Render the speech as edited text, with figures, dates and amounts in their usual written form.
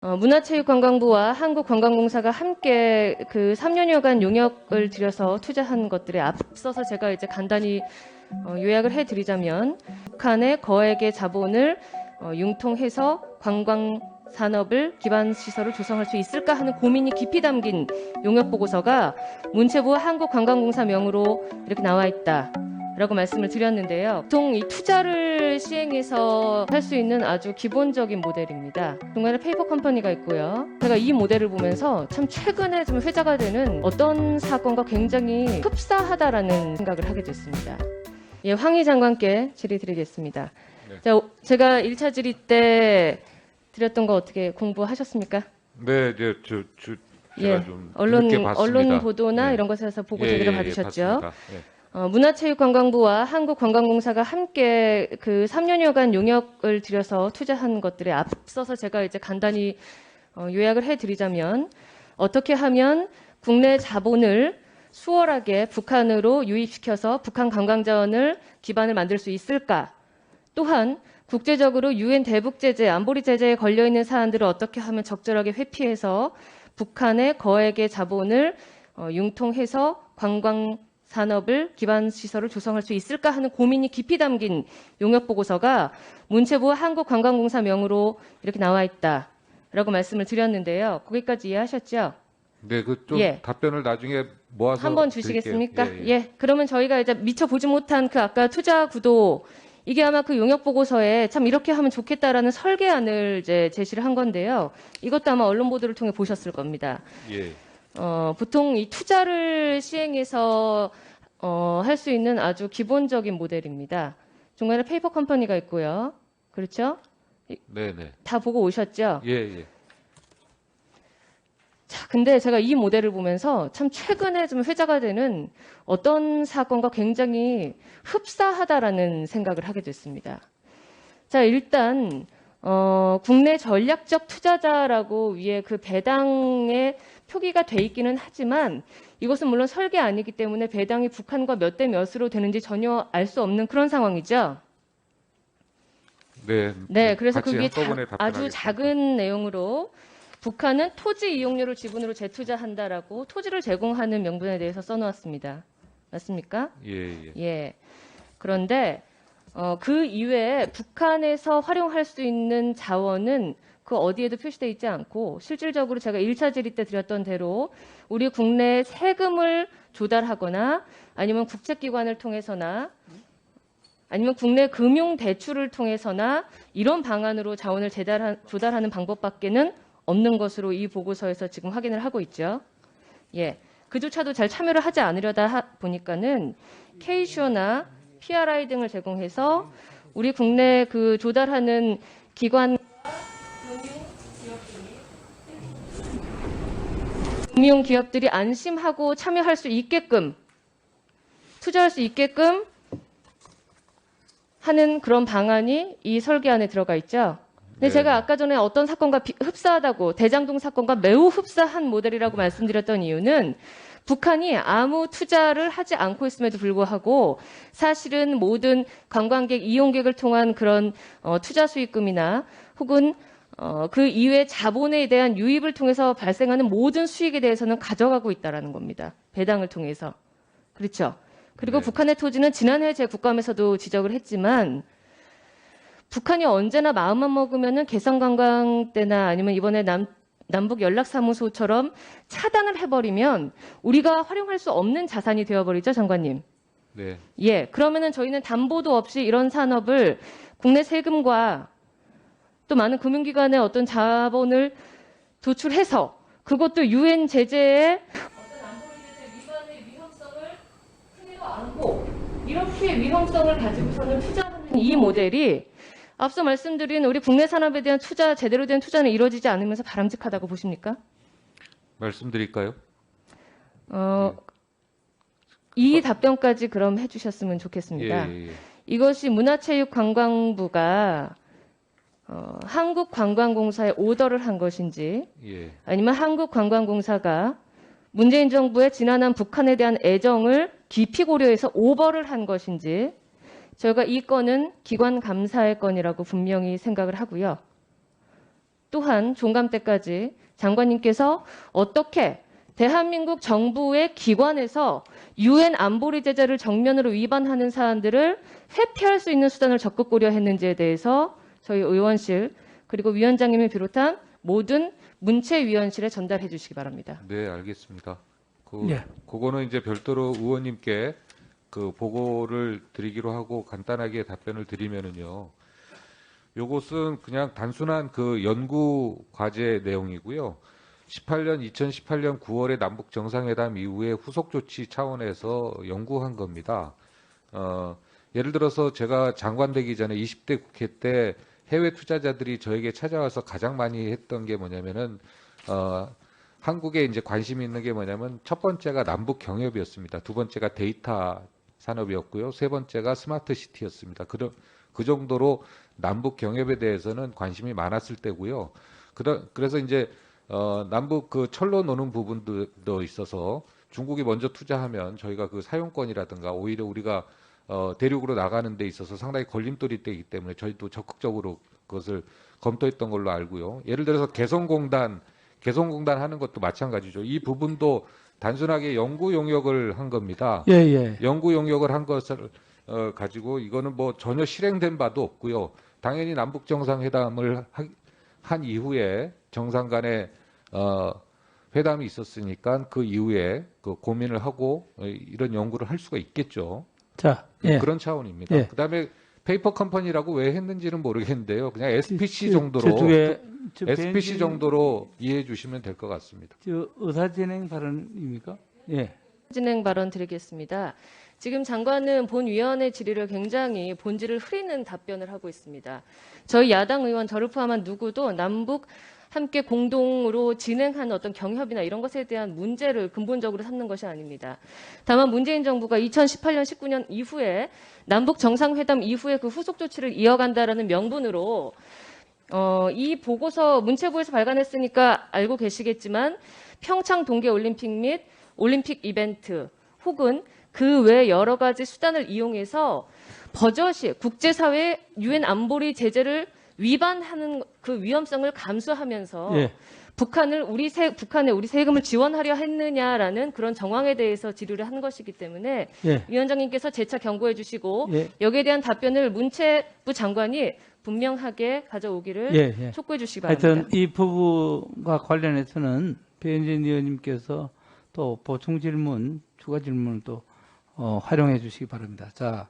문화체육관광부와 한국관광공사가 함께 그 3년여간 용역을 들여서 투자한 것들에 앞서서 제가 이제 간단히 요약을 해드리자면, 북한의 거액의 자본을 융통해서 관광 산업을 기반 시설을 조성할 수 있을까 하는 고민이 깊이 담긴 용역 보고서가 문체부와 한국관광공사 명으로 이렇게 나와 있다. 라고 말씀을 드렸는데요. 보통 이 투자를 시행해서 할 수 있는 아주 기본적인 모델입니다. 중간에 페이퍼 컴퍼니가 있고요. 제가 이 모델을 보면서 참 최근에 좀 회자가 되는 어떤 사건과 굉장히 흡사하다라는 생각을 하게 됐습니다. 예, 황희 장관께 질의드리겠습니다. 네. 자, 제가 1차 질의 때 드렸던 거 어떻게 공부하셨습니까? 네, 이제 제가 예, 좀 언론 늦게 봤습니다. 보도나 네. 이런 것에서 보고 제대로 받으셨죠? 봤습니다. 예. 문화체육관광부와 한국관광공사가 함께 그 3년여간 용역을 들여서 투자한 것들에 앞서서 제가 이제 간단히 요약을 해드리자면, 어떻게 하면 국내 자본을 수월하게 북한으로 유입시켜서 북한 관광자원을 기반을 만들 수 있을까? 또한 국제적으로 유엔 대북 제재, 안보리 제재에 걸려 있는 사안들을 어떻게 하면 적절하게 회피해서 북한의 거액의 자본을 융통해서 관광 산업을 기반 시설을 조성할 수 있을까 하는 고민이 깊이 담긴 용역 보고서가 문체부와 한국관광공사 명으로 이렇게 나와 있다라고 말씀을 드렸는데요. 거기까지 이해하셨죠? 네, 그 좀 예. 답변을 나중에 모아서 한번 드릴게요. 주시겠습니까? 예. 그러면 저희가 이제 미처 보지 못한 그 아까 투자 구도, 이게 아마 그 용역 보고서에 참 이렇게 하면 좋겠다라는 설계안을 이제 제시를 한 건데요. 이것도 아마 언론 보도를 통해 보셨을 겁니다. 예. 보통 이 투자를 시행해서 할 수 있는 아주 기본적인 모델입니다. 중간에 페이퍼 컴퍼니가 있고요. 그렇죠? 네, 네. 다 보고 오셨죠? 예. 자, 근데 제가 이 모델을 보면서 참 최근에 좀 회자가 되는 어떤 사건과 굉장히 흡사하다라는 생각을 하게 됐습니다. 자, 일단 국내 전략적 투자자라고 위에 그 배당에 표기가 돼 있기는 하지만, 이것은 물론 설계 아니기 때문에 배당이 북한과 몇 대 몇으로 되는지 전혀 알 수 없는 그런 상황이죠. 네, 그래서 같이 그게 한꺼번에 아주 답변하겠습니다. 작은 내용으로 북한은 토지 이용료를 지분으로 재투자한다라고 토지를 제공하는 명분에 대해서 써놓았습니다. 맞습니까? 예. 예. 그런데 그 이외에 북한에서 활용할 수 있는 자원은 그 어디에도 표시되어 있지 않고, 실질적으로 제가 1차 질의 때 드렸던 대로 우리 국내 세금을 조달하거나 아니면 국책기관을 통해서나 아니면 국내 금융 대출을 통해서나 이런 방안으로 자원을 조달하는 방법밖에는 없는 것으로 이 보고서에서 지금 확인을 하고 있죠. 예. 그조차도 잘 참여를 하지 않으려다 보니까는 K쇼나 PRI 등을 제공해서 우리 국내 그 조달하는 기관 금융 기업들이 안심하고 참여할 수 있게끔, 투자할 수 있게끔 하는 그런 방안이 이 설계안에 들어가 있죠. 근데 네. 제가 아까 전에 어떤 사건과 흡사하다고, 대장동 사건과 매우 흡사한 모델이라고 말씀드렸던 이유는, 북한이 아무 투자를 하지 않고 있음에도 불구하고 사실은 모든 관광객, 이용객을 통한 그런 투자 수익금이나 혹은 그 이외 자본에 대한 유입을 통해서 발생하는 모든 수익에 대해서는 가져가고 있다는 겁니다. 배당을 통해서. 그렇죠? 그리고 네. 북한의 토지는 지난해 제 국감에서도 지적을 했지만, 북한이 언제나 마음만 먹으면은 개성관광 때나 아니면 이번에 남북 연락사무소처럼 차단을 해버리면 우리가 활용할 수 없는 자산이 되어버리죠, 장관님. 네. 예, 그러면은 저희는 담보도 없이 이런 산업을 국내 세금과 또 많은 금융기관의 어떤 자본을 도출해서, 그것도 유엔 제재에 어떤 안보리 제재 위반의 위험성을 크게도 안고 이렇게 위험성을 가지고서는 투자하는 이 모델이 앞서 말씀드린 우리 국내 산업에 대한 투자, 제대로 된 투자는 이루어지지 않으면서 바람직하다고 보십니까? 말씀드릴까요? 이 답변까지 그럼 해주셨으면 좋겠습니다. 예. 이것이 문화체육관광부가 한국관광공사에 오더를 한 것인지, 예. 아니면 한국관광공사가 문재인 정부의 지난한 북한에 대한 애정을 깊이 고려해서 오버를 한 것인지, 저희가 이 건은 기관 감사의 건이라고 분명히 생각을 하고요. 또한 종감 때까지 장관님께서 어떻게 대한민국 정부의 기관에서 유엔 안보리 제재를 정면으로 위반하는 사안들을 회피할 수 있는 수단을 적극 고려했는지에 대해서 저희 의원실 그리고 위원장님을 비롯한 모든 문체위원실에 전달해 주시기 바랍니다. 네, 알겠습니다. 예. 그거는 이제 별도로 의원님께 그 보고를 드리기로 하고 간단하게 답변을 드리면은요. 요것은 그냥 단순한 그 연구 과제 내용이고요. 2018년 9월에 남북 정상회담 이후에 후속 조치 차원에서 연구한 겁니다. 예를 들어서 제가 장관 되기 전에 20대 국회 때 해외 투자자들이 저에게 찾아와서 가장 많이 했던 게 뭐냐면은 한국에 이제 관심이 있는 게 뭐냐면 첫 번째가 남북 경협이었습니다. 두 번째가 데이터 산업이었고요. 세 번째가 스마트 시티였습니다. 그 정도로 남북 경협에 대해서는 관심이 많았을 때고요. 그래서 이제 남북 그 철로 노는 부분도 있어서 중국이 먼저 투자하면 저희가 그 사용권이라든가 오히려 우리가 대륙으로 나가는 데 있어서 상당히 걸림돌이 되기 때문에 저희도 적극적으로 그것을 검토했던 걸로 알고요. 예를 들어서 개성공단 하는 것도 마찬가지죠. 이 부분도 단순하게 연구 용역을 한 겁니다. 예, 예. 연구 용역을 한 것을 가지고 이거는 뭐 전혀 실행된 바도 없고요. 당연히 남북 정상회담을 한 이후에 정상 간에 회담이 있었으니까 그 이후에 그 고민을 하고 이런 연구를 할 수가 있겠죠. 자, 예. 그런 차원입니다. 예. 그다음에 페이퍼 컴퍼니라고 왜 했는지는 모르겠는데요. 그냥 SPC 저 정도로 SPC 벤진- 정도로 이해해 주시면 될 것 같습니다. 저 의사진행 발언입니까? 예. 진행 발언 드리겠습니다. 지금 장관은 본위원회 질의를 굉장히 본질을 흐리는 답변을 하고 있습니다. 저희 야당 의원 저를 포함한 누구도 남북 함께 공동으로 진행한 어떤 경협이나 이런 것에 대한 문제를 근본적으로 삼는 것이 아닙니다. 다만 문재인 정부가 2018년, 19년 이후에 남북 정상회담 이후에 그 후속 조치를 이어간다라는 명분으로 이 보고서 문체부에서 발간했으니까 알고 계시겠지만 평창 동계올림픽 및 올림픽 이벤트 혹은 그 외 여러 가지 수단을 이용해서 버젓이 국제사회 유엔 안보리 제재를 위반하는 그 위험성을 감수하면서 예. 북한에 우리 세금을 지원하려 했느냐라는 그런 정황에 대해서 질의를 한 것이기 때문에 예. 위원장님께서 재차 경고해 주시고 예. 여기에 대한 답변을 문체부 장관이 분명하게 가져오기를 예, 예. 촉구해 주시기 바랍니다. 하여튼 이 부분과 관련해서는 배현진 의원님께서 또 보충 질문, 추가 질문을 또 활용해 주시기 바랍니다. 자.